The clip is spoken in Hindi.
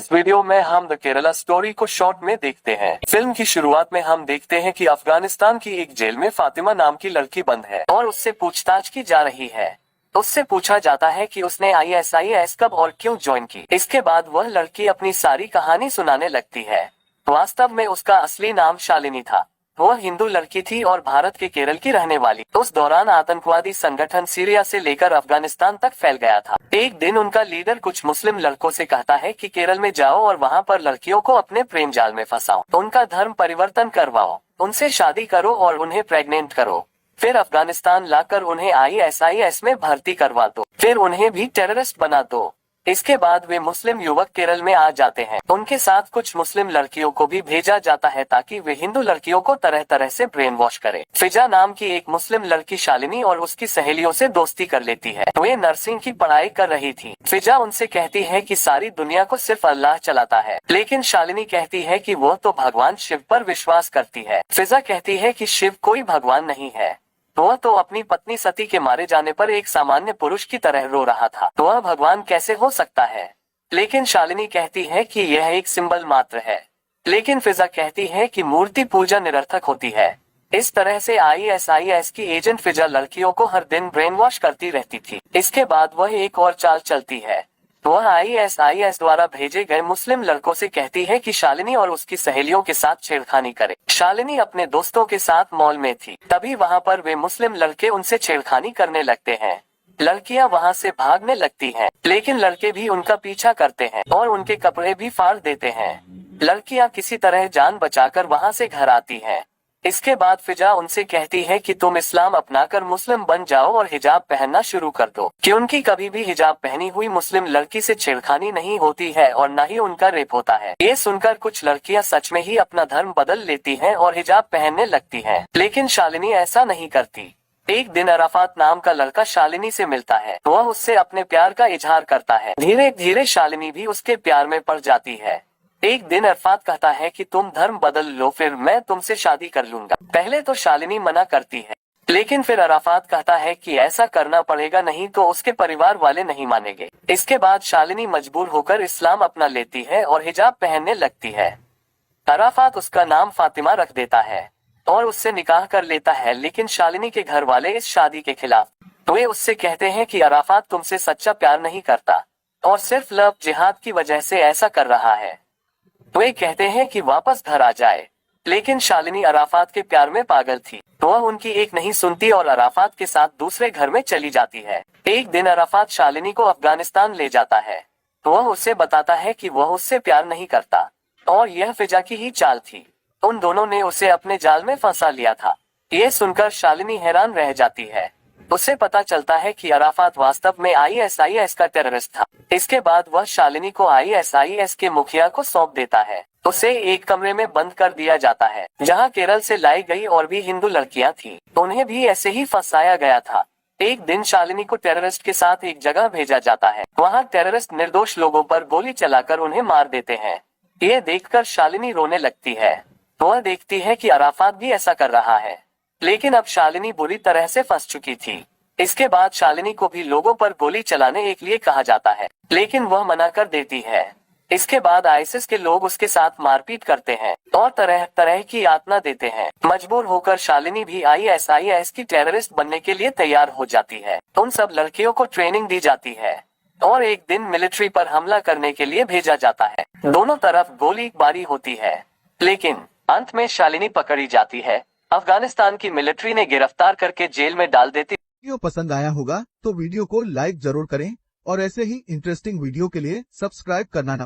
इस वीडियो में हम द केरला स्टोरी को शॉर्ट में देखते हैं। फिल्म की शुरुआत में हम देखते हैं कि अफगानिस्तान की एक जेल में फातिमा नाम की लड़की बंद है और उससे पूछताछ की जा रही है। उससे पूछा जाता है कि उसने आईएसआईएस कब और क्यों ज्वाइन की। इसके बाद वह लड़की अपनी सारी कहानी सुनाने लगती है। वास्तव में उसका असली नाम शालिनी था। वह हिंदू लड़की थी और भारत के केरल की रहने वाली। उस दौरान आतंकवादी संगठन सीरिया से लेकर अफगानिस्तान तक फैल गया था। एक दिन उनका लीडर कुछ मुस्लिम लड़कों से कहता है कि केरल में जाओ और वहां पर लड़कियों को अपने प्रेम जाल में फंसाओ, उनका धर्म परिवर्तन करवाओ, उनसे शादी करो और उन्हें प्रेग्नेंट करो, फिर अफगानिस्तान लाकर उन्हें आईएसआईएस में भर्ती करवा दो, फिर उन्हें भी टेररिस्ट बना दो। इसके बाद वे मुस्लिम युवक केरल में आ जाते हैं। उनके साथ कुछ मुस्लिम लड़कियों को भी भेजा जाता है ताकि वे हिंदू लड़कियों को तरह तरह से ब्रेन वॉश करें। फिजा नाम की एक मुस्लिम लड़की शालिनी और उसकी सहेलियों से दोस्ती कर लेती है। वे नर्सिंग की पढ़ाई कर रही थी। फिजा उनसे कहती है कि सारी दुनिया को सिर्फ अल्लाह चलाता है, लेकिन शालिनी कहती है कि वो तो भगवान शिव पर विश्वास करती है। फिजा कहती है कि शिव कोई भगवान नहीं है, वह तो अपनी पत्नी सती के मारे जाने पर एक सामान्य पुरुष की तरह रो रहा था, तो वह भगवान कैसे हो सकता है। लेकिन शालिनी कहती है कि यह एक सिंबल मात्र है। लेकिन फिजा कहती है कि मूर्ति पूजा निरर्थक होती है। इस तरह से आईएसआईएस की एजेंट फिजा लड़कियों को हर दिन ब्रेन वॉश करती रहती थी। इसके बाद वह एक और चाल चलती है। वह आईएसआईएस द्वारा भेजे गए मुस्लिम लड़कों से कहती है कि शालिनी और उसकी सहेलियों के साथ छेड़खानी करे। शालिनी अपने दोस्तों के साथ मॉल में थी, तभी वहां पर वे मुस्लिम लड़के उनसे छेड़खानी करने लगते हैं। लड़कियां वहां से भागने लगती हैं, लेकिन लड़के भी उनका पीछा करते हैं और उनके कपड़े भी फाड़ देते हैं। लड़कियां किसी तरह जान बचाकर वहां से घर आती हैं। इसके बाद फिजा उनसे कहती है कि तुम इस्लाम अपनाकर मुस्लिम बन जाओ और हिजाब पहनना शुरू कर दो, क्योंकि कभी भी हिजाब पहनी हुई मुस्लिम लड़की से छेड़खानी नहीं होती है और न ही उनका रेप होता है। ये सुनकर कुछ लड़कियां सच में ही अपना धर्म बदल लेती हैं और हिजाब पहनने लगती हैं, लेकिन शालिनी ऐसा नहीं करती। एक दिन अराफात नाम का लड़का शालिनी से मिलता है। वह उससे अपने प्यार का इजहार करता है। धीरे धीरे शालिनी भी उसके प्यार में पड़ जाती है। एक दिन अरफात कहता है कि तुम धर्म बदल लो, फिर मैं तुमसे शादी कर लूंगा। पहले तो शालिनी मना करती है, लेकिन फिर अराफात कहता है कि ऐसा करना पड़ेगा, नहीं तो उसके परिवार वाले नहीं मानेंगे। इसके बाद शालिनी मजबूर होकर इस्लाम अपना लेती है और हिजाब पहनने लगती है। अराफात उसका नाम फातिमा रख देता है और उससे निकाह कर लेता है, लेकिन शालिनी के घर वाले इस शादी के खिलाफ। वे उससे कहते हैं कि अराफात तुमसे सच्चा प्यार नहीं करता और सिर्फ लव जिहाद की वजह से ऐसा कर रहा है। वे कहते हैं कि वापस घर आ जाए, लेकिन शालिनी अराफात के प्यार में पागल थी। वह उनकी एक नहीं सुनती और अराफात के साथ दूसरे घर में चली जाती है। एक दिन अराफात शालिनी को अफगानिस्तान ले जाता है। वह उसे बताता है कि वह उससे प्यार नहीं करता और यह फिजा की ही चाल थी। उन दोनों ने उसे अपने जाल में फंसा लिया था। ये सुनकर शालिनी हैरान रह जाती है। उसे पता चलता है कि अराफात वास्तव में आईएसआईएस का टेररिस्ट था। इसके बाद वह शालिनी को आईएसआईएस के मुखिया को सौंप देता है। उसे एक कमरे में बंद कर दिया जाता है, जहां केरल से लाई गई और भी हिंदू लड़कियां थीं। उन्हें भी ऐसे ही फंसाया गया था। एक दिन शालिनी को टेररिस्ट के साथ एक जगह भेजा जाता है। वहां टेररिस्ट निर्दोष लोगों पर गोली चलाकर उन्हें मार देते हैं। ये देखकर शालिनी रोने लगती है। वह देखती है कि अराफात भी ऐसा कर रहा है, लेकिन अब शालिनी बुरी तरह से फंस चुकी थी। इसके बाद शालिनी को भी लोगों पर गोली चलाने के लिए कहा जाता है, लेकिन वह मना कर देती है। इसके बाद आईसिस के लोग उसके साथ मारपीट करते हैं और तरह तरह की यातना देते हैं। मजबूर होकर शालिनी भी आईएसआईएस की टेररिस्ट बनने के लिए तैयार हो जाती है। उन सब लड़कियों को ट्रेनिंग दी जाती है और एक दिन मिलिट्री पर हमला करने के लिए भेजा जाता है। दोनों तरफ गोलीबारी होती है, लेकिन अंत में शालिनी पकड़ी जाती है। अफगानिस्तान की मिलिट्री ने गिरफ्तार करके जेल में डाल देती। वीडियो पसंद आया होगा तो वीडियो को लाइक जरूर करें और ऐसे ही इंटरेस्टिंग वीडियो के लिए सब्सक्राइब करना ना